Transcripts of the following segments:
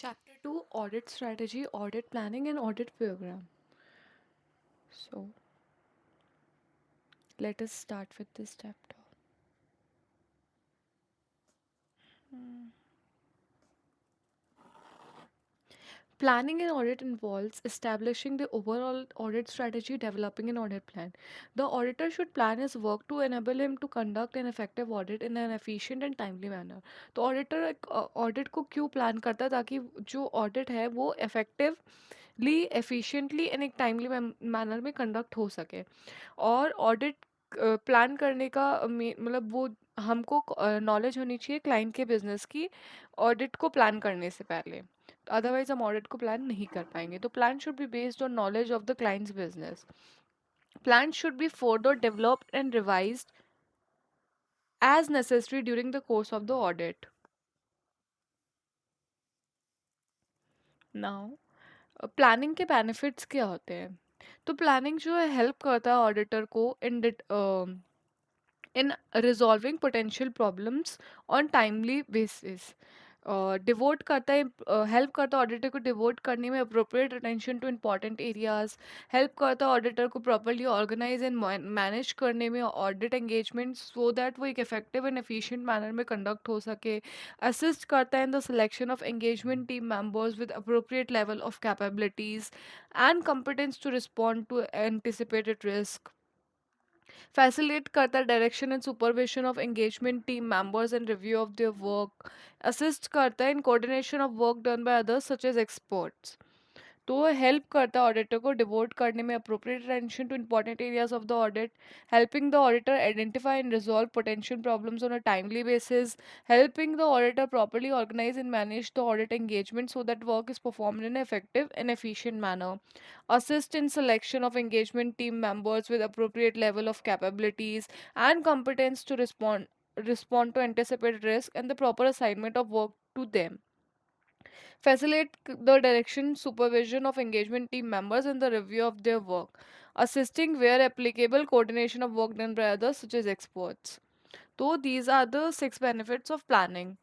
Chapter 2, Audit Strategy, Audit Planning, and Audit Program. So, let us start with this chapter. Planning an audit involves establishing the overall audit strategy, developing an audit plan. The auditor should plan his work to enable him to conduct an effective audit in an efficient and timely manner. तो auditor audit को क्यों plan करता है ताकि जो audit है वो effectively efficiently and एक टाइमली मैनर में कंडक्ट हो सके और ऑडिट प्लान करने का मतलब वो हमको नॉलेज होनी चाहिए क्लाइंट के बिजनेस की ऑडिट को प्लान करने से पहले अदरवाइज हम ऑडिट को प्लान नहीं कर पाएंगे तो plan should be based on knowledge of the clients business plan should be further developed and revised as necessary during the course of the audit. Now planning के बेनिफिट्स क्या होते हैं तो प्लानिंग जो है हेल्प करता है ऑडिटर को in resolving potential problems on timely basis. Devote करता है हेल्प करता है ऑडिटर को डिवोट करने में appropriate attention to important areas help करता है ऑडिटर को प्रॉपरली ऑर्गेनाइज एंड मैनेज करने में ऑडिट एंगेजमेंट सो दैट वो एक इफेक्टिव एंड एफिशिएंट मैनर में कंडक्ट हो सके असिस्ट करता है in the selection of engagement team members with appropriate level of capabilities and competence to respond to anticipated risk facilitate करता है direction and supervision of engagement team members and review of their work assist करता है in coordination of work done by others such as experts तो वो help करता है auditor को devote करने में appropriate attention two important areas of the audit helping the auditor identify and resolve potential problems on a timely basis helping the auditor properly organize and manage the audit engagement so that work is performed in an effective and efficient manner assist in selection of engagement team members with appropriate level of capabilities and competence to respond to anticipated risk and the proper assignment of work to them facilitate the direction supervision of engagement team members in the review of their work assisting where applicable coordination of work done by others such as experts so these are the six benefits of planning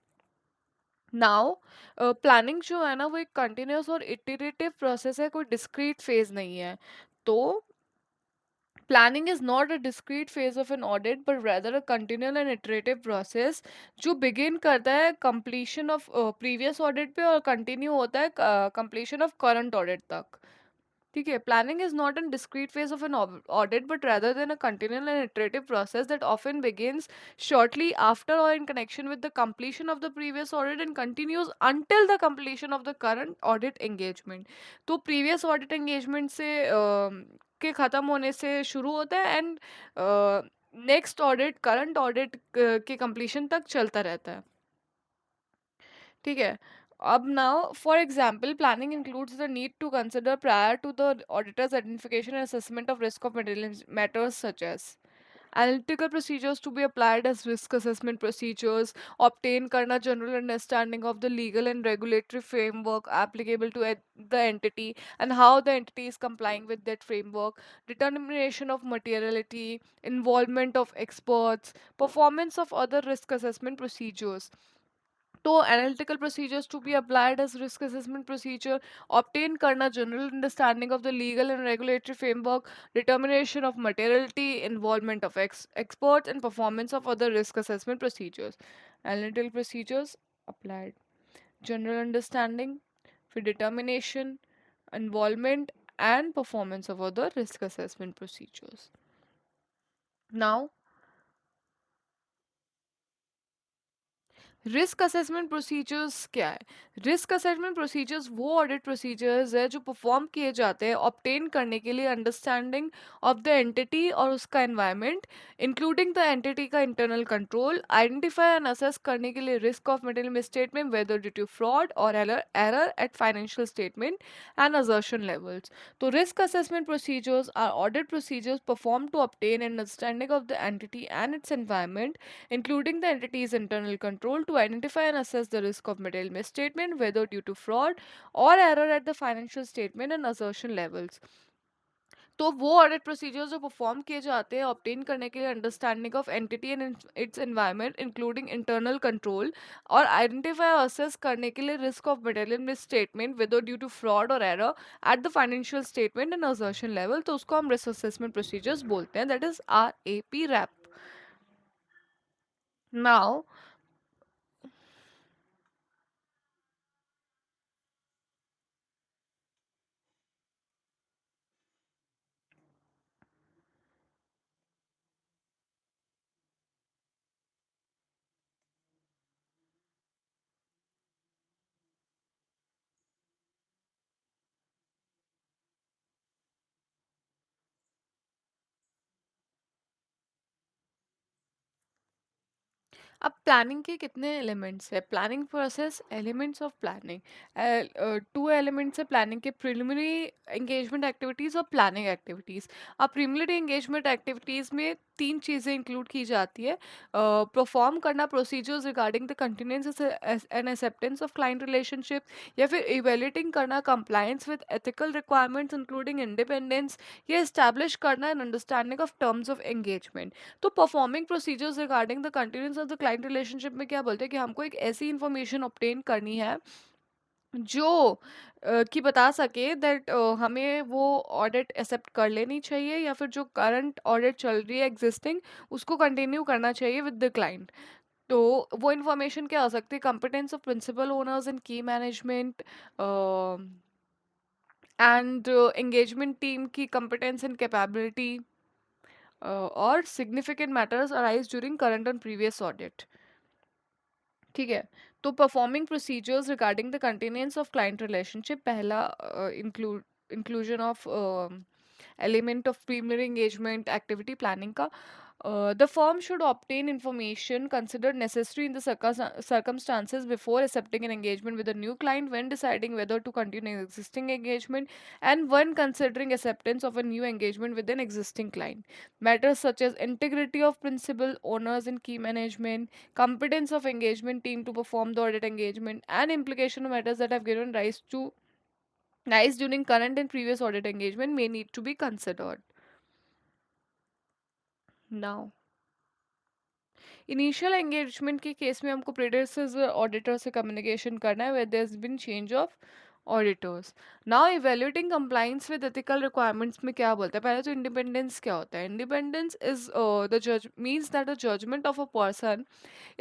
now planning जो है ना वो एक continuous और iterative process है कोई discrete phase नहीं है तो planning is not a discrete phase of an audit but rather a continual and iterative process जो begin करता है completion of previous audit पे और continue होता है completion of current audit तक ठीक है planning is not a discrete phase of an audit but rather than a continual and iterative process that often begins shortly after or in connection with the completion of the previous audit and continues until the completion of the current audit engagement तो previous audit engagement से के ख़त्म होने से शुरू होता है and next audit current audit के कंप्लीशन तक चलता रहता है ठीक है अब now for example planning includes the need to consider prior to the auditor's identification and assessment of risk of matters such as Analytical procedures to be applied as risk assessment procedures, obtain karna general understanding of the legal and regulatory framework applicable to the entity and how the entity is complying with that framework, determination of materiality, involvement of experts, performance of other risk assessment procedures. So analytical procedures to be applied as risk assessment procedure, obtain karna general understanding of the legal and regulatory framework, determination of materiality, involvement of experts, and performance of other risk assessment procedures. Analytical procedures applied. General understanding for determination, involvement, and performance of other risk assessment procedures. Now, risk assessment procedures क्या है risk assessment procedures वो audit procedures है जो perform किए जाते हैं obtain करने के लिए अंडरस्टैंडिंग ऑफ द एंटिटी और उसका एनवायरनमेंट इंक्लूडिंग द एंटिटी का internal control identify and assess करने के लिए risk of material misstatement whether due to fraud और error at financial statement and assertion levels तो risk assessment procedures are audit procedures perform to obtain an understanding of the entity and its environment including the entity's internal control, to identify and assess the risk of material misstatement, whether due to fraud or error at the financial statement and assertion levels. तो वो audit procedures जो perform किए जाते हैं obtain करने के लिए understanding of entity and its environment including internal control, और आइडेंटिफाई और असेस करने के लिए risk of material misstatement with due to fraud और error at the financial statement and assertion level, तो उसको हम रिस्क असेसमेंट प्रोसीजर्स बोलते हैं, that is RAP RAP. Now अब प्लानिंग के कितने एलिमेंट्स है? Planning process, elements of planning. Two elements है प्लानिंग के, प्रिलिमिनरी एंगेजमेंट एक्टिविटीज और प्लानिंग एक्टिविटीज। अब प्रिलिमिनरी एंगेजमेंट एक्टिविटीज में तीन चीज़ें इंक्लूड की जाती है। परफॉर्म करना procedures regarding the continuance and acceptance of client relationship, या फिर इवेल्युएटिंग करना compliance with ethical requirements including independence, या एस्टैब्लिश करना an understanding of terms of engagement. तो performing procedures regarding the continuance of the client relationship में क्या बोलते हैं कि हमको एक ऐसी इंफॉर्मेशन ऑब्टेन करनी है जो कि बता सके दैट हमें वो ऑडिट एक्सेप्ट कर लेनी चाहिए, या फिर जो करंट ऑडिट चल रही है एग्जिस्टिंग उसको कंटिन्यू करना चाहिए विद द क्लाइंट। तो वो इन्फॉर्मेशन क्या हो सकती है? Competence of principal owners in key management, and engagement team की कंपिटेंस एंड कैपेबिलिटी, और significant matters arise during current and previous audit. ठीक है। तो performing procedures regarding the continuance of client relationship, पहला inclusion of element of primary engagement activity planning का, the firm should obtain information considered necessary in the circumstances before accepting an engagement with a new client, when deciding whether to continue an existing engagement, and when considering acceptance of a new engagement with an existing client. Matters such as integrity of principal owners in key management, competence of engagement team to perform the audit engagement, and implication of matters that have given rise during current and previous audit engagement may need to be considered. Now, initial engagement के case में हमको predecessor auditor से communication करना है where there has been change of auditors. Now evaluating compliance with ethical requirements में क्या बोलता है? पहले तो इंडिपेंडेंस क्या होता है? इंडिपेंडेंस इज द जज means that the judgement of a person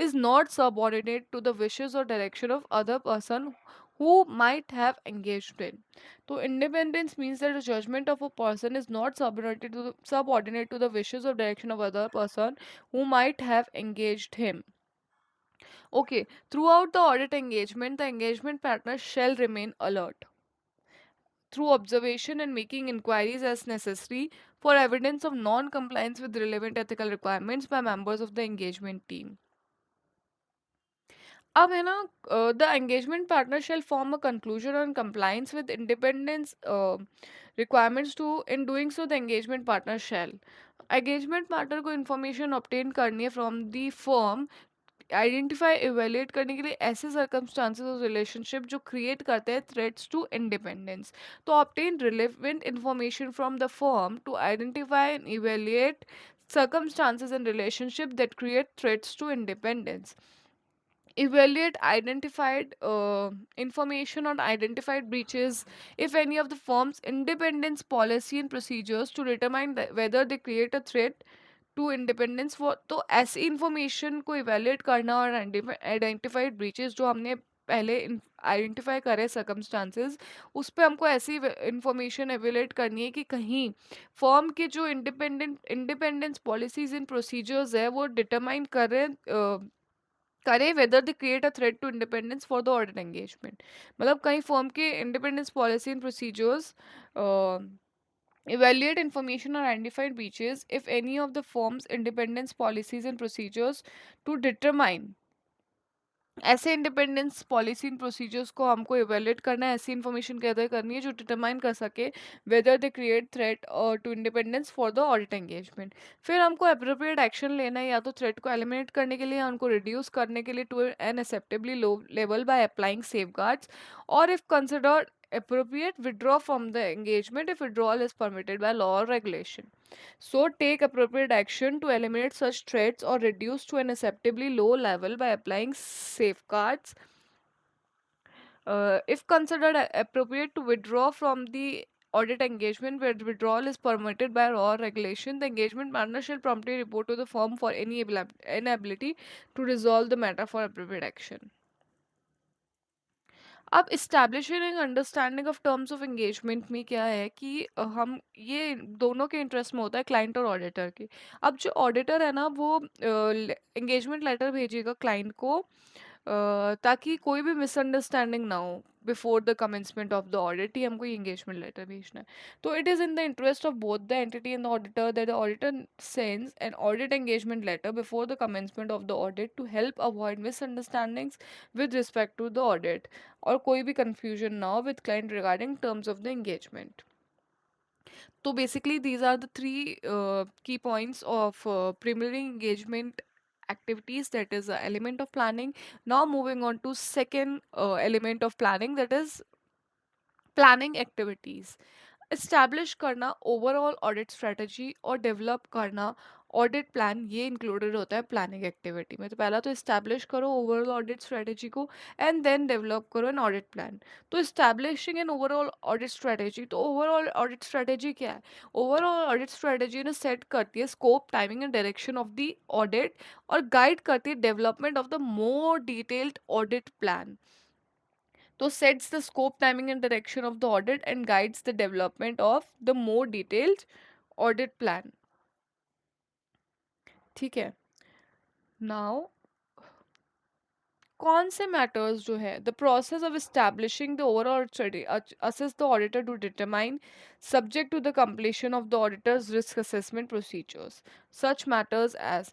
is not subordinate to the wishes or direction of other person who might have engaged in. So independence means that the judgment of a person is not subordinate to the wishes or direction of other person who might have engaged him. Okay, throughout the audit engagement, the engagement partner shall remain alert through observation and making inquiries as necessary for evidence of non-compliance with relevant ethical requirements by members of the engagement team. अब है ना, the engagement partner shall form a conclusion on compliance with independence requirements to in doing so the engagement partner shall, engagement partner को information obtain करनी है from the firm, identify evaluate करने के लिए ऐसे सर्कमस्टांसेस और रिलेशनशिप जो create करते हैं थ्रेट्स टू इंडिपेंडेंस। तो obtain relevant information from the firm to identify and evaluate circumstances and relationship that create threats to independence. Evaluate identified information on identified breaches, if any, of the firm's independence policy and procedures to determine whether they create a threat to independence for. तो ऐसी information को evaluate करना और identified breaches जो हमने पहले identify करे circumstances, उस पे हमको ऐसी इंफॉर्मेशन एवेलेट करनी है कि कहीं फर्म के जो इंडिपेंडेंस पॉलिसीज एंड प्रोसीजर्स है वो डिटरमाइन करे whether they create a threat to independence for the audit engagement. मतलब कहीं फर्म के independence policy and procedures evaluate information or identified breaches, if any, of the firm's independence policies and procedures to determine, ऐसे independence policy and procedures को हमको evaluate करना है, ऐसी information gather करनी है जो डिटरमाइन कर सके whether they create threat to independence for the audit engagement. फिर हमको अप्रोप्रिएट एक्शन लेना है, या तो थ्रेट को एलिमिनेट करने के लिए या उनको रिड्यूस करने के लिए to an acceptably low level by applying safeguards, और if considered appropriate, withdraw from the engagement if withdrawal is permitted by law or regulation. So, take appropriate action to eliminate such threats or reduce to an acceptably low level by applying safeguards. If considered appropriate to withdraw from the audit engagement where withdrawal is permitted by law or regulation, the engagement partner shall promptly report to the firm for any inability to resolve the matter for appropriate action. अब establishing N understanding of terms of engagement में क्या है कि हम ये दोनों के interest में होता है, क्लाइंट और ऑडिटर के। अब जो ऑडिटर है ना वो एंगेजमेंट लेटर भेजेगा क्लाइंट को, ताकि कोई भी मिसअंडरस्टैंडिंग ना हो before the commencement of the audit ही हमको ये एंगेजमेंट लेटर भेजना है। तो it is in the interest of both the entity and the auditor that the auditor sends an audit engagement letter before the commencement of the audit to help avoid misunderstandings with respect to the audit, और कोई भी confusion ना हो with client regarding terms of the engagement. तो basically these are the three key points of preliminary engagement activities, that is a element of planning. Now moving on to second element of planning, that is planning activities. Establish करना overall audit strategy और develop करना audit plan, ये included होता है planning activity में। तो पहला तो इस्टेब्लिश करो ओवरऑल ऑडिट स्ट्रेटजी को एंड देन डेवलप करो एन ऑडिट प्लान। तो establishing an overall audit strategy, तो ओवरऑल ऑडिट स्ट्रेटजी क्या है? ओवरऑल ऑडिट स्ट्रेटजी ने सेट करती है scope, timing and direction of the audit और गाइड करती है development of the more detailed audit plan. तो sets the scope, timing and direction of the audit and guides the development of the more detailed audit plan. ठीक है। Now कौन से matters जो है the process of establishing the overall study assess the auditor to determine subject to the completion of the auditor's risk assessment procedures. Such matters as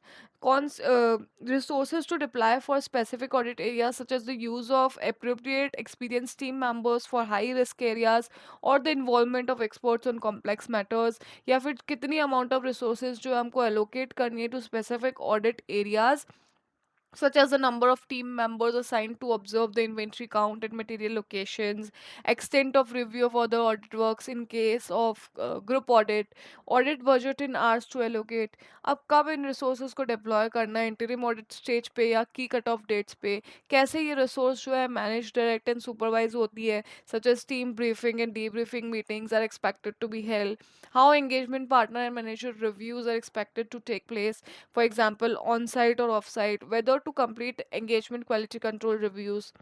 resources to deploy for specific audit areas, such as the use of appropriate experienced team members for high risk areas or the involvement of experts on complex matters, या फिर कितनी amount of resources जो हमको allocate करनी है to specific audit areas, such as the number of team members assigned to observe the inventory count at material locations, extent of review of other audit works in case of group audit budget in hours to allocate। अब कब इन resources को deploy करना है, interim audit stage पे या key cut off dates पे, कैसे ये resource जो है manage, direct and supervise होती है, such as team briefing and debriefing meetings are expected to be held, how engagement partner and manager reviews are expected to take place, for example on site or off site, whether to complete engagement quality control reviews।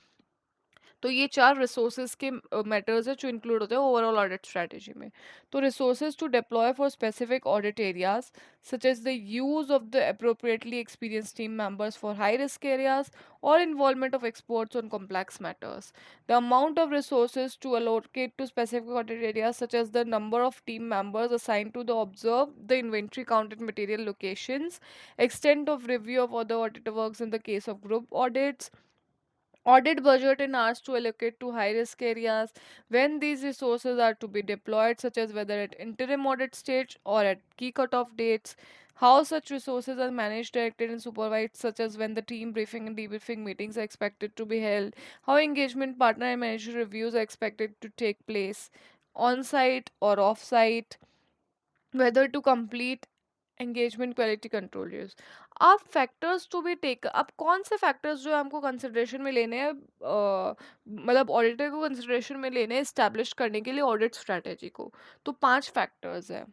तो ये चार resources के matters है जो include होते हैं overall audit strategy में। तो resources to deploy for specific audit areas, such as the use of the appropriately experienced team members for high risk areas or involvement of experts on complex matters. The amount of resources to allocate to specific audit areas, such as the number of team members assigned to the observe the inventory count at material locations, extent of review of other auditor works in the case of group audits, audit budget and hours to allocate to high risk areas, when these resources are to be deployed, such as whether at interim audit stage or at key cutoff dates, how such resources are managed, directed, and supervised, such as when the team briefing and debriefing meetings are expected to be held, how engagement partner and manager reviews are expected to take place on site or off site, whether to complete engagement quality control use. अब factors to be take, अब कौन से factors जो है हमको consideration में लेने हैं, मतलब ऑडिटर को कंसिडरेशन में लेने हैं इस्टेब्लिश करने के लिए ऑडिट स्ट्रैटेजी को। तो 5 फैक्टर्स है।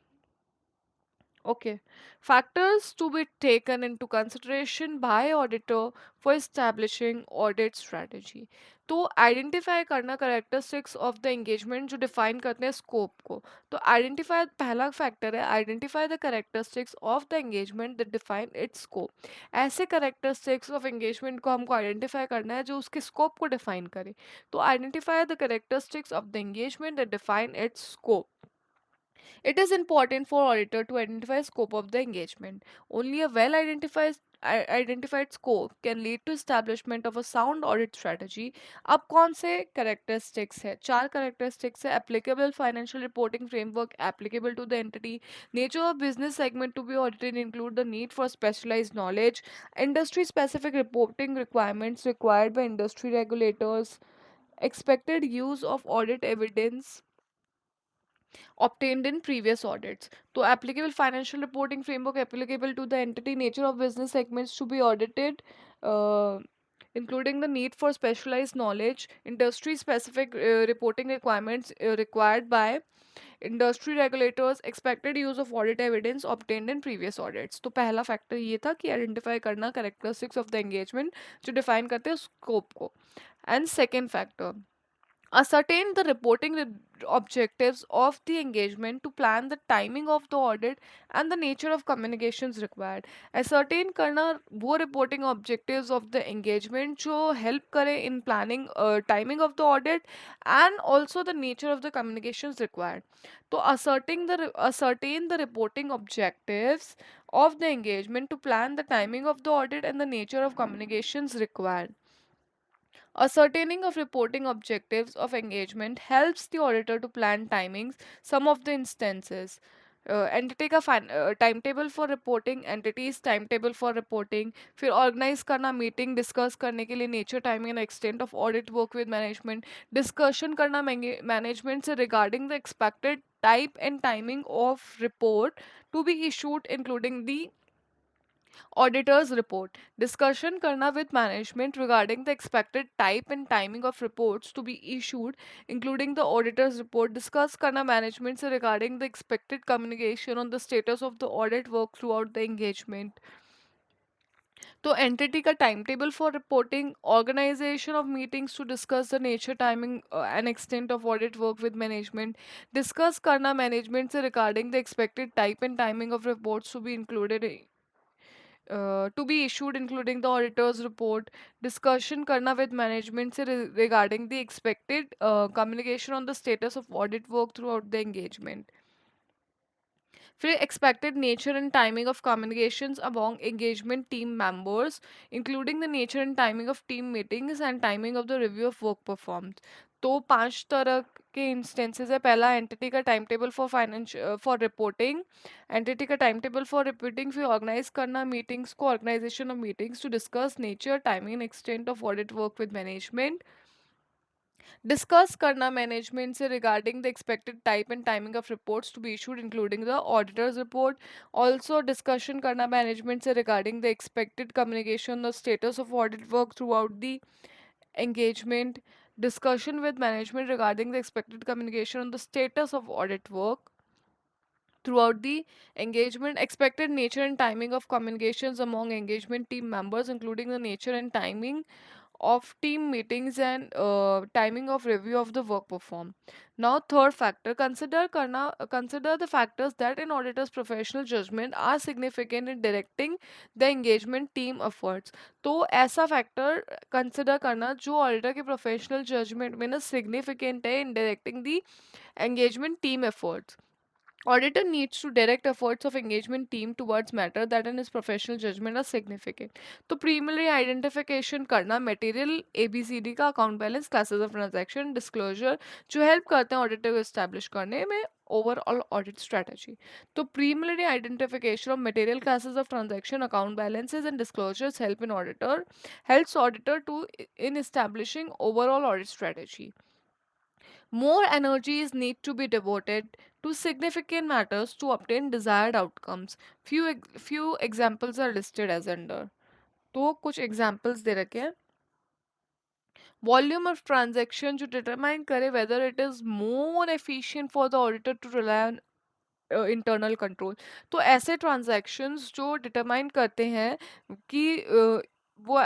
Okay. Factors to be taken into consideration by auditor for establishing audit strategy. तो आइडेंटिफाई करना करेक्टरिस्टिक्स ऑफ द एंगेजमेंट जो डिफाइन करते हैं स्कोप को। तो आइडेंटिफाई पहला फैक्टर है, identify the characteristics of the engagement that define it's scope. ऐसे करेक्टरिस्टिक्स ऑफ एंगेजमेंट को हमको आइडेंटिफाई करना है जो उसके स्कोप को डिफाइन करे। तो identify the characteristics of the engagement that define it's scope. It is important for auditor to identify scope of the engagement. Only a well identified scope can lead to establishment of a sound audit strategy. अब कौन से characteristics है? 4 characteristics है: applicable financial reporting framework applicable to the entity, nature of business segment to be audited include the need for specialized knowledge, industry specific reporting requirements required by industry regulators, expected use of audit evidence obtained in previous audits. So, applicable financial reporting framework applicable to the entity nature of business segments to be audited, uh, including the need for specialized knowledge, industry specific reporting requirements required by industry regulators expected use of audit evidence obtained in previous audits. तो पहला factor ये था कि identify करना characteristics of the engagement जो define करते हैं scope को। And second factor, ascertain the reporting objectives of the engagement to plan the timing of the audit and the nature of communications required. Ascertain करना वो reporting objectives of the engagement जो help करे in planning timing of the audit and also the nature of the communications required. तो ascertain the reporting objectives of the engagement to plan the timing of the audit and the nature of communications required. Ascertaining of reporting objectives of engagement helps the auditor to plan timings. Some of the instances. Entity का timetable for reporting, entities timetable for reporting, फिर organize करना meeting discuss करने के लिए nature, timing and extent of audit work with management, discussion करना management से regarding the expected type and timing of report to be issued including the Auditor's report. Discussion करना with management regarding the expected type and timing of reports to be issued, including the auditor's report. Discuss करना management से regarding the expected communication on the status of the audit work throughout the engagement. तो entity का timetable for reporting, organization of meetings to discuss the nature, timing and extent of audit work with management. Discuss करना management से regarding the expected type and timing of reports to be included to be issued including the auditor's report, discussion करना with management से regarding the expected communication on the status of audit work throughout the engagement. फिर expected nature and timing of communications among engagement team members, including the nature and timing of team meetings and timing of the review of work performed. तो 5 तरह के instances है। पहला entity का time table for for reporting, entity का time table for reporting, फिर organise करना meetings को, organisation of meetings to discuss nature, timing and extent of audit work with management, discuss करना मैनेजमेंट से regarding the expected type and timing of reports to be issued including the auditor's report, also discussion करना management से regarding the expected communication the status of audit work throughout the engagement, discussion with management regarding the expected communication on the status of audit work throughout the engagement, expected nature and timing of communications among engagement team members, including the nature and timing of team meetings and timing of review of the work performed. Now, third factor, consider the factors that in auditor's professional judgment are significant in directing the engagement team efforts. तो ऐसा factor consider करना जो auditor के professional judgement में ना significant है इन directing the engagement team efforts. Auditor needs to direct efforts of engagement team towards matter that in his professional judgment are significant. तो preliminary identification करना material ABCD का account balance, classes of transaction, disclosure जो help करते हैं auditor को establish करने में overall audit strategy. तो preliminary identification of material classes of transaction, account balances and disclosures helps auditor to in establishing overall audit strategy. More energies need to be devoted to significant matters to obtain desired outcomes. Few examples are listed as under. तो कुछ examples दे रखे हैं. Volume of transaction to determine करे whether it is more efficient for the auditor to rely on internal control. तो ऐसे transactions जो determine करते हैं कि वो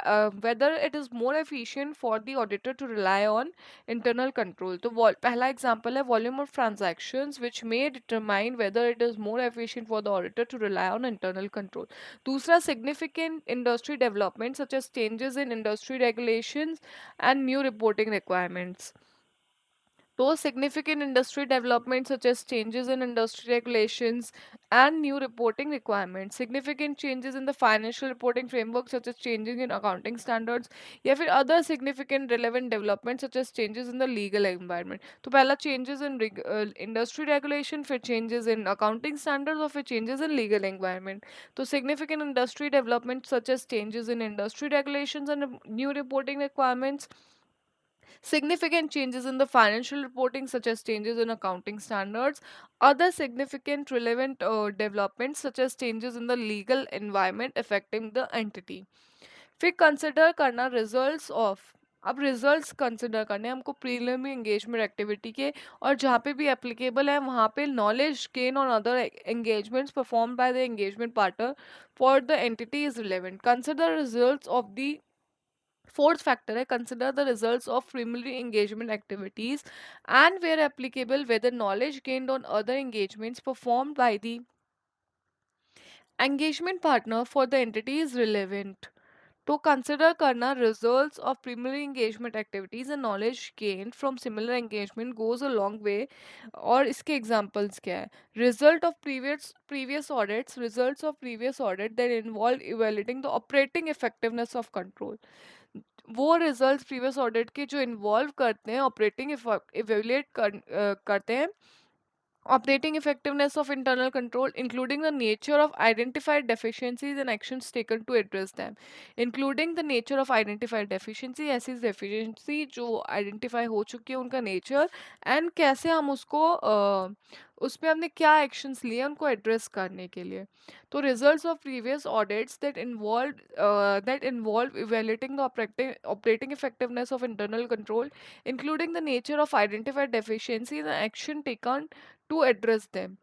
whether it is more efficient for the auditor to rely on internal control. तो पहला एग्जांपल है volume of transactions which may determine whether it is more efficient for the auditor to rely on internal control. दूसरा significant industry development such as changes in industry regulations and new reporting requirements. Those significant industry developments such as changes in industry regulations and new reporting requirements, significant changes in the financial reporting framework such as changes in accounting standards या फिर other significant relevant developments such as changes in the legal environment. तो पहला changes in industry regulation, फिर changes in accounting standards और फिर changes in legal environment. तो significant industry developments such as changes in industry regulations and new reporting requirements, Significant changes in the financial reporting, such as changes in accounting standards, other significant relevant developments, such as changes in the legal environment affecting the entity. फिर consider करना results of, अब results consider करने हैं हमको preliminary engagement activity के, और जहाँ पे भी एप्लीकेबल है वहाँ पे नॉलेज गेन और other engagements perform by the engagement partner for the entity is relevant. Consider results of the fourth factor है consider the results of preliminary engagement activities and where applicable whether knowledge gained on other engagements performed by the engagement partner for the entity is relevant. तो consider करना results of preliminary engagement activities and knowledge gain from similar engagement goes a long way. और इसके examples क्या है? Result of previous audits, results of previous audit that involve evaluating the operating effectiveness of control. वो results previous audit के जो involve करते हैं operating करते हैं operating effectiveness of internal control, including the nature of identified deficiencies and actions taken to address them. Including the nature of identified deficiency, ऐसी deficiency जो identify हो चुकी है उनका nature, and कैसे हम उसको उस पे हमने क्या actions लिए उनको address करने के लिए. तो results of previous audits that involve evaluating the operating effectiveness of internal control, including the nature of identified deficiencies and action taken to address them.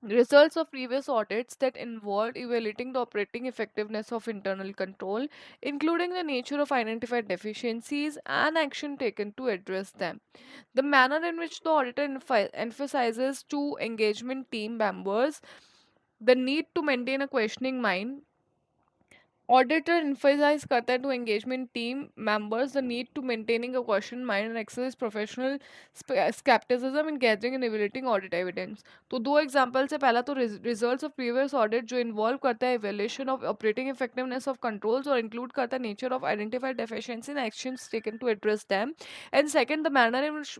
Results of previous audits that involved evaluating the operating effectiveness of internal control, including the nature of identified deficiencies and action taken to address them. The manner in which the auditor emphasizes to engagement team members the need to maintain a questioning mind. Auditor emphasizes करता है to engagement team members the need to maintaining a question mind and exercise professional skepticism in gathering and evaluating audit evidence. तो दो examples है. पहला तो results of previous audit जो involve करता है evaluation of operating effectiveness of controls और include करता है nature of identified deficiency and actions taken to address them. And second, the manner in which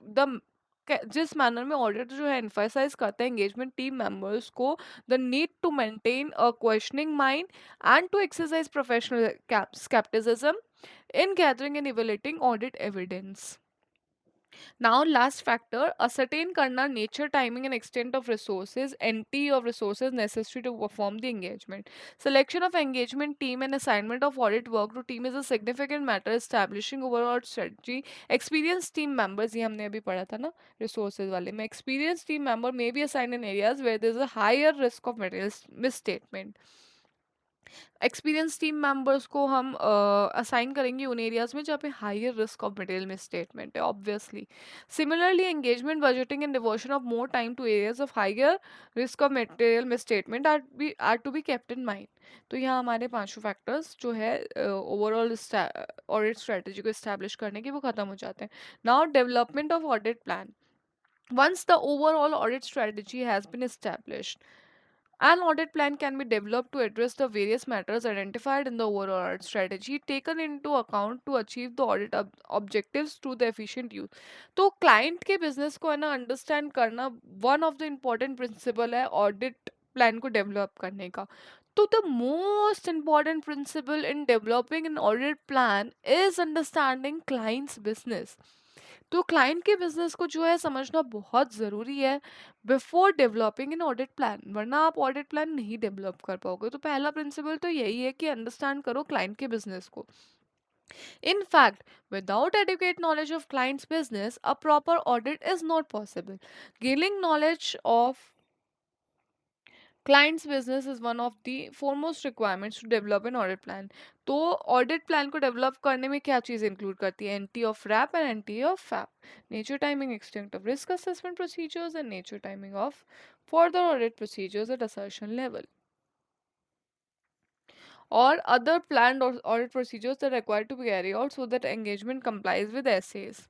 जिस मैनर में ऑडिटर जो है एम्फासाइज करता है एंगेजमेंट टीम मेंबर्स को the need to maintain a questioning mind and to exercise professional skepticism in gathering and evaluating audit evidence. Now, last factor, ascertain karna nature, timing, and extent of resources, NT of resources necessary to perform the engagement. Selection of engagement team and assignment of audit work to team is a significant matter establishing overall strategy. Experienced team members, ये हमने अभी पढ़ा था ना resources वाले में, experienced team member may be assigned in areas where there is a higher risk of material misstatement. Experience team members को हम असाइन करेंगे उन एरियाज में जहाँ पे higher risk of material misstatement है obviously. Similarly engagement budgeting and devotion of more time to areas of higher risk of material misstatement are to be kept in mind. तो यहाँ हमारे पांचों फैक्टर्स जो है ओवरऑल ऑडिट स्ट्रेटेजी को establish करने के वो खत्म हो जाते हैं. Now development of audit plan. Once the overall audit strategy has been established, an audit plan can be developed to address the various matters identified in the overall audit strategy, taken into account to achieve the audit objectives through the efficient use. तो client के business को है ना understand करना one of the important principle है audit plan को develop करने का. तो the most important principle in developing an audit plan is understanding client's business. तो क्लाइंट के बिजनेस को जो है समझना बहुत ज़रूरी है before developing an audit plan, वरना आप ऑडिट प्लान नहीं डेवलप कर पाओगे. तो पहला प्रिंसिपल तो यही है कि अंडरस्टैंड करो क्लाइंट के बिजनेस को. In fact, without adequate knowledge of client's business, a proper audit is not possible. Gaining knowledge of client's business is one of the foremost requirements to develop an audit plan. तो audit plan को develop करने में क्या चीज़ include करती है? NTE of RAP and NTE of FAP, nature timing extent of risk assessment procedures and nature timing of further audit procedures at assertion level or other planned or audit procedures that are required to be carried out so that engagement complies with SAs.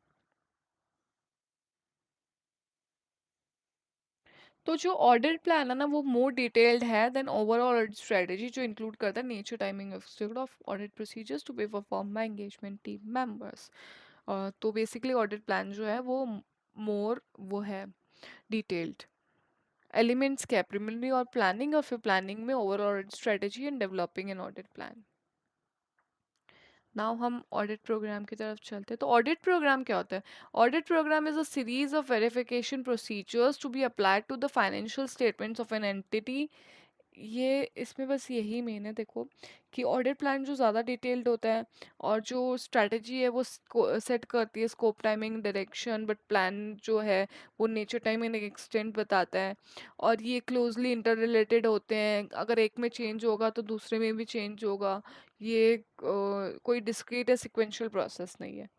तो जो audit plan है ना वो more detailed है than overall audit strategy जो include करता है nature timing of audit procedures to be perform by engagement team members. तो बेसिकली ऑडिट प्लान जो है वो मोर वो है डिटेल्ड. एलिमेंट्स क्या, प्रिलिमिनरी और प्लानिंग, और फिर प्लानिंग में overall strategy and developing an audit plan. Now हम ऑडिट प्रोग्राम की तरफ चलते हैं। तो ऑडिट प्रोग्राम क्या होता है? Audit program is a series of verification procedures to be applied to the financial statements of an entity. ये इसमें बस यही मेन है देखो, कि ऑडिट प्लान जो ज़्यादा डिटेल्ड होता है, और जो स्ट्रैटेजी है वो सेट करती है scope, timing, direction, but plan जो है वो नेचर, टाइम एंड एक्सटेंट बताता है। और ये क्लोजली इंटर रिलेटेड होते हैं, अगर एक में चेंज होगा तो दूसरे में भी चेंज होगा। ये कोई डिस्क्रीट या सिक्वेंशियल प्रोसेस नहीं है।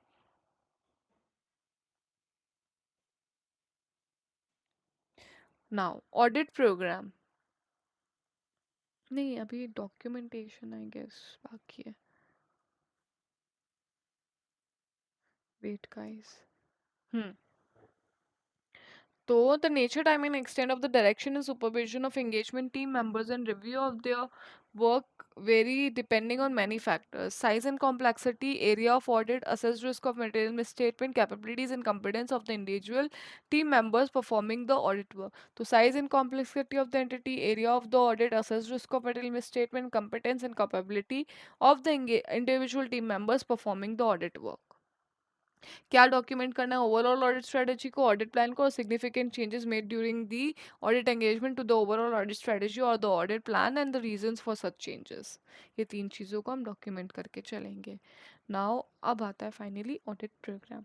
नाउ ऑडिट प्रोग्राम, नहीं अभी डॉक्यूमेंटेशन आई गेस बाकी है। Wait guys. Hmm. So, the nature, time, and extent of the direction and supervision of engagement team members and review of their work vary depending on many factors: size and complexity, area of audit, assessed risk of material misstatement, capabilities and competence of the individual team members performing the audit work. So, size and complexity of the entity, area of the audit, assessed risk of material misstatement, competence and capability of the individual team members performing the audit work. क्या document करना है? Overall audit strategy को, audit plan को, और significant changes made during the audit engagement to the overall audit strategy और the audit plan and the reasons for such changes. ये तीन चीज़ों को हम डॉक्यूमेंट करके चलेंगे। नाउ अब आता है finally audit program.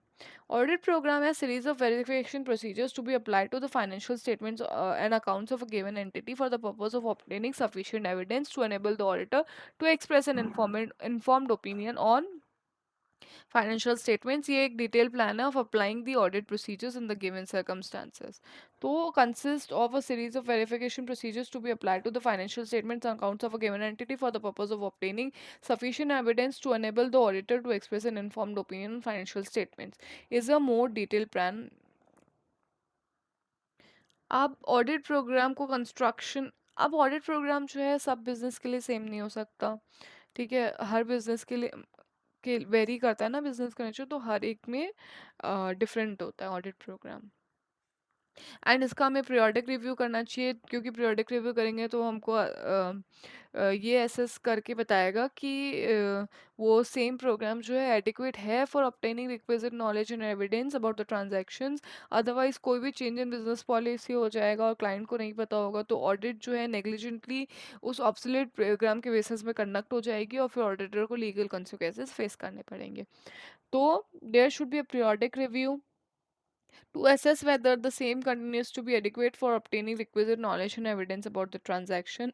Audit program है series of verification procedures to be applied to the financial statements and accounts of a given entity for the purpose of obtaining sufficient evidence to enable the auditor to express an informed opinion on financial statements. ये एक detail plan है of applying the audit procedures in the given circumstances. तो consist of a series of verification procedures to be applied to the financial statements and accounts of a given entity for the purpose of obtaining sufficient evidence to enable the auditor to express an informed opinion on financial statements is a more detailed plan। अब audit programme को construction, अब audit program जो है सब business के लिए same नहीं हो सकता। ठीक है, हर बिजनेस के लिए के वेरी करता है ना बिजनेस का नेचर, तो हर एक में डिफरेंट होता है ऑडिट प्रोग्राम। एंड इसका हमें पीरियोडिक रिव्यू करना चाहिए, क्योंकि पीरियोडिक रिव्यू करेंगे तो हमको ये एसेस करके बताएगा कि वो सेम प्रोग्राम जो है एडिक्वेट है for obtaining requisite knowledge and evidence about the transactions. Otherwise कोई भी चेंज इन बिजनेस पॉलिसी हो जाएगा और क्लाइंट को नहीं पता होगा, तो ऑडिट जो है नेग्लिजेंटली उस ऑब्सोलेट प्रोग्राम के बेसिस में कंडक्ट हो जाएगी और फिर ऑडिटर को लीगल कॉन्सिक्वेंसेस फेस करने पड़ेंगे। तो there should be a periodic review to assess whether the same continues to be adequate for obtaining requisite knowledge and evidence about the transaction.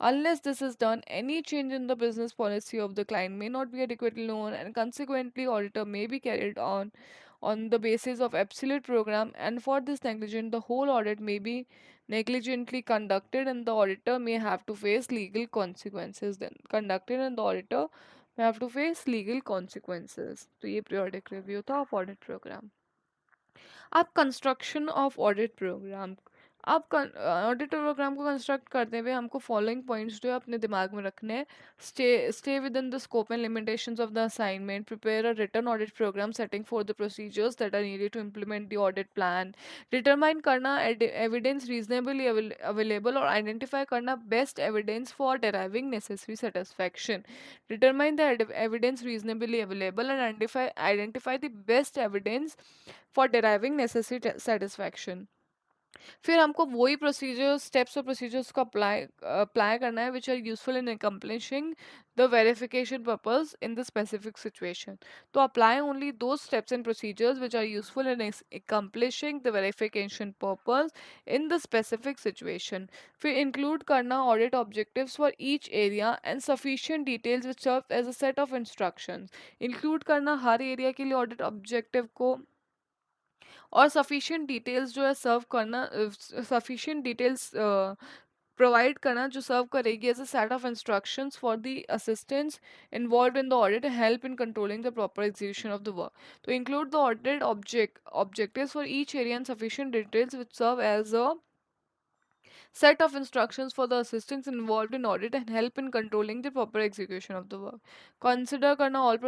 Unless this is done, any change in the business policy of the client may not be adequately known, and consequently auditor may be carried on the basis of absolute program, and for this negligence the whole audit may be negligently conducted and the auditor may have to face legal consequences then conducted and the auditor may have to face legal consequences। तो ये periodic review था of audit program। अब construction of audit programme, अब audit programme को construct करते हुए हमको following points जो है अपने दिमाग में रखने हैं। Stay within the scope and limitations of the assignment, prepare a written audit program setting for the procedures that are needed to implement the audit plan, determine करना एविडेंस रीजनेबली अवेलेबल और identify करना best evidence for deriving necessary satisfaction, determine the evidence reasonably available and identify the best evidence for deriving necessary satisfaction। फिर हमको वही procedure steps और procedures को apply करना है which are useful in accomplishing the verification purpose in the specific situation। तो apply only those steps and procedures which are useful in accomplishing the verification purpose in the specific situation। फिर include करना audit objectives for each area and sufficient details which serve as a set of instructions। include करना हर area के लिए audit objective को, और sufficient details जो है सर्व करना, सफिशिएंट डिटेल्स प्रोवाइड करना जो सर्व करेगी as a set of instructions for the assistants involve in the audit help in controlling the proper execution of the work. तो include the audit objectives for each area and sufficient details which serve as a set of instructions for the assistants involved in audit and help in controlling the proper execution of the work। Consider करना all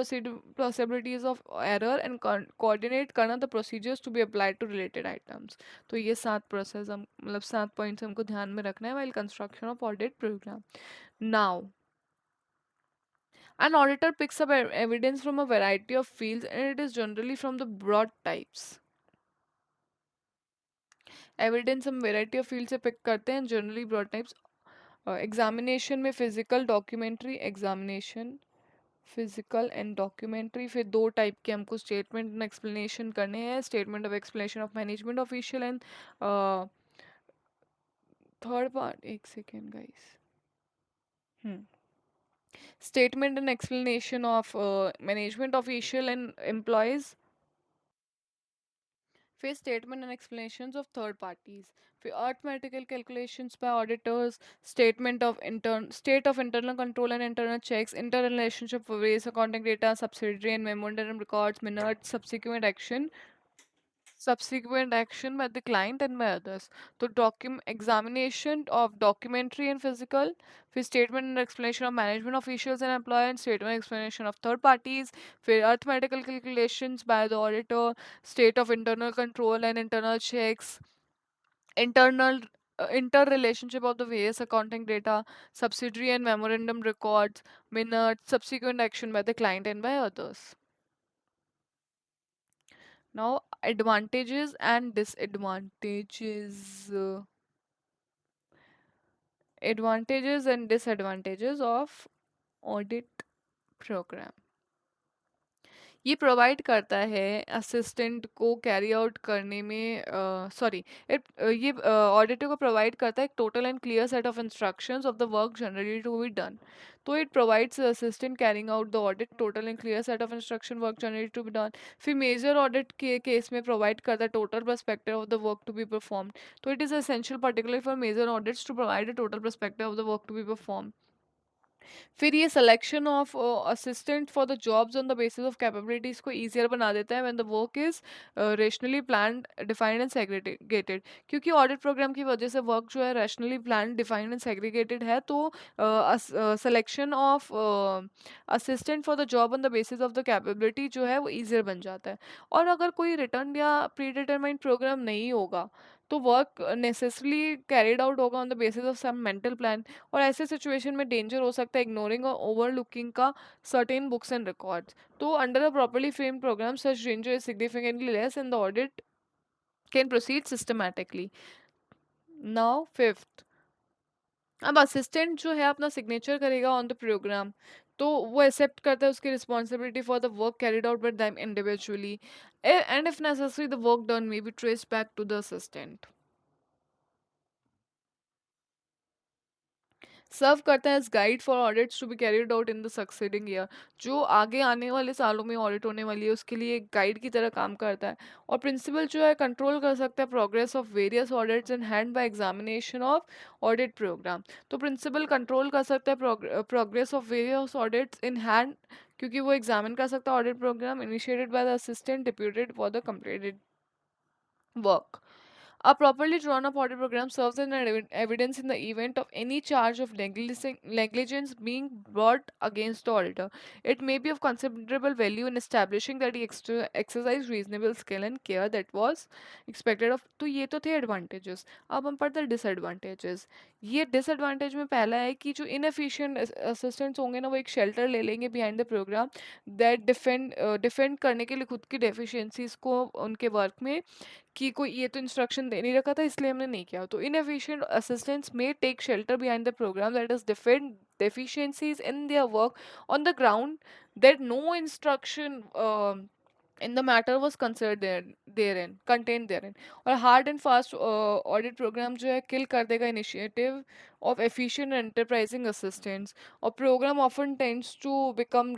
possibilities of error and coordinate करना the procedures to be applied to related items। तो ये 7 process हम मतलब 7 points हमको ध्यान में रखना है while construction of audit program। Now An auditor picks up evidence from a variety of fields and it is generally from the broad types. Evidence हम वैरायटी ऑफ फील्ड से पिक करते हैं जनरली ब्रॉड टाइप्स. एग्जामिनेशन में physical documentary examination physical and documentary. फिर दो type के हमको statement and explanation करने हैं. Statement of explanation of management official and third part. एक second guys. Statement and explanation of management official and employees. फिर statement and explanations of third parties. फिर arithmetical calculations by auditors. State of internal control and internal checks. Inter relationship for various accounting data subsidiary and memorandum records minutes. Subsequent action by the client and by others. So examination of documentary and physical, फिर statement and explanation of management officials and employer, and statement and explanation of third parties, फिर arithmetical calculations by the auditor, state of internal control and internal checks, internal interrelationship of the various accounting data, subsidiary and memorandum records, minutes, subsequent action by the client and by others. Now, advantages and disadvantages. Advantages and disadvantages of audit program. ये provide करता है assistant को carry out करने में sorry ये auditor को provide करता है एक total and clear set of instructions of the work generally to be done. तो it provides assistant carrying out the audit total and clear set of instruction work generally to be done. फिर major audit के case में provide करता है total perspective of the work to be perform. तो it is essential particular for major audits to provide a total perspective of the work to be perform. फिर ये selection of assistant for the jobs on the basis of capabilities को easier बना देता है when the work is rationally planned defined and segregated. क्योंकि audit program की वजह से वर्क जो है rationally planned defined and segregated है तो selection of assistant for the job on the basis of the capability जो है वो ईजियर बन जाता है. और अगर कोई रिटर्न या प्री डिटरमाइंड प्रोग्राम नहीं होगा तो वर्क नेसेसरली कैरिड आउट होगा on the basis of some mental plan. और ऐसे सिचुएशन में डेंजर हो सकता है इग्नोरिंग और ओवरलुकिंग का सर्टेन बुक्स एंड रिकॉर्ड्स. तो under a properly framed program such danger is significantly less and the audit can proceed systematically. Now fifth. अब असिस्टेंट जो है अपना सिग्नेचर करेगा ऑन द प्रोग्राम तो वो एक्सेप्ट करता है उसकी responsibility for the work carried out by them individually and if necessary the work done may be traced back to the assistant. Serve करता है as guide for audits to be carried out in the succeeding year. जो आगे आने वाले सालों में audit होने वाली है उसके लिए एक गाइड की तरह काम करता है. और प्रिंसिपल जो है कंट्रोल कर सकता है progress of various audits in hand by examination of audit program. तो प्रिंसिपल कंट्रोल कर सकता है progress of various audits in hand क्योंकि वो एग्जामिन कर सकता है audit program initiated by the assistant deputed for the completed work. A properly drawn up audit program serves as an evidence in the event of any charge of negligence being brought against the auditor. It may be of considerable value in establishing that he exercised reasonable skill and care that was expected of. तो ये तो थे advantages. अब हम पढ़ते हैं disadvantages. ये disadvantage में पहला है कि जो inefficient assistants होंगे ना वो एक shelter ले लेंगे behind the program that defend करने के लिए खुद की deficiencies को उनके work में कि कोई ये तो इंस्ट्रक्शन दे नहीं रखा था इसलिए हमने नहीं किया. तो inefficient assistants may take shelter behind the program that is defend deficiencies in their work on the ground that no instruction in the matter was considered therein contained therein. और hard and fast audit program जो है kill कर देगा initiative of efficient and enterprising assistants. A program often tends to become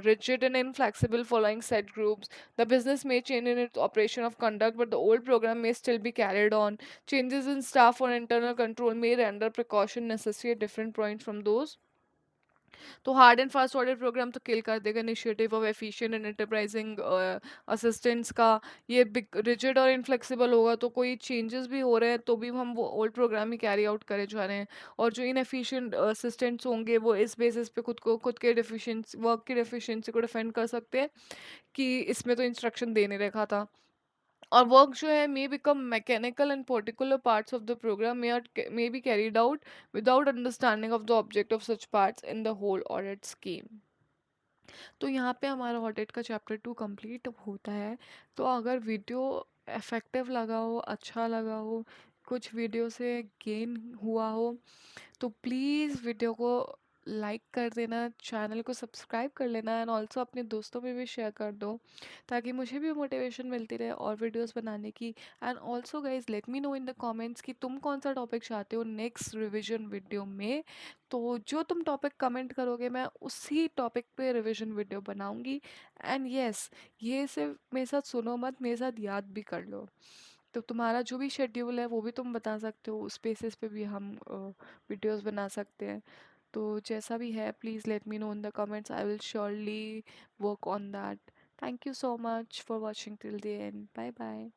rigid and inflexible following set groups. The business may change in its operation of conduct, but the old program may still be carried on. Changes in staff or internal control may render precaution necessary at different points from those. तो hard and fast audit program तो kill कर देगा initiative of efficient and enterprising assistants का. ये rigid और inflexible होगा तो कोई चेंजेस भी हो रहे हैं तो भी हम वो ओल्ड प्रोग्राम ही कैरी आउट करे जा रहे हैं. और जो इनएफिशिएंट असिस्टेंट्स होंगे वो इस बेसिस पे खुद के डेफिशिएंसी वर्क की डेफिशिएंसी को डिफेंड कर सकते हैं कि इसमें तो इंस्ट्रक्शन दे नहीं रखा था. और वर्क जो है may become mechanical and particular parts of the program may be carried out without understanding of the object of such parts in the whole audit scheme. तो यहाँ पे हमारा ऑडिट का चैप्टर 2 कंप्लीट होता है। तो अगर वीडियो इफ़ेक्टिव लगा हो, अच्छा लगा हो, कुछ वीडियो से गेन हुआ हो, तो प्लीज़ वीडियो को लाइक कर देना, चैनल को सब्सक्राइब कर लेना एंड ऑल्सो अपने दोस्तों में भी शेयर कर दो, ताकि मुझे भी मोटिवेशन मिलती रहे और वीडियोस बनाने की। And also guys let me know in the comments कि तुम कौन सा टॉपिक चाहते हो नेक्स्ट रिवीजन वीडियो में। तो जो तुम टॉपिक कमेंट करोगे मैं उसी टॉपिक पे रिवीजन वीडियो बनाऊंगी। एंड यस, ये सिर्फ मेरे साथ सुनो मत, मेरे साथ याद भी कर लो। तो तुम्हारा जो भी शेड्यूल है वो भी तुम बता सकते हो, उस बेसिस पे भी हम वीडियोस बना सकते हैं। तो जैसा भी है please let me know in the comments, I will surely work on that. Thank you so much for watching till the end, bye bye.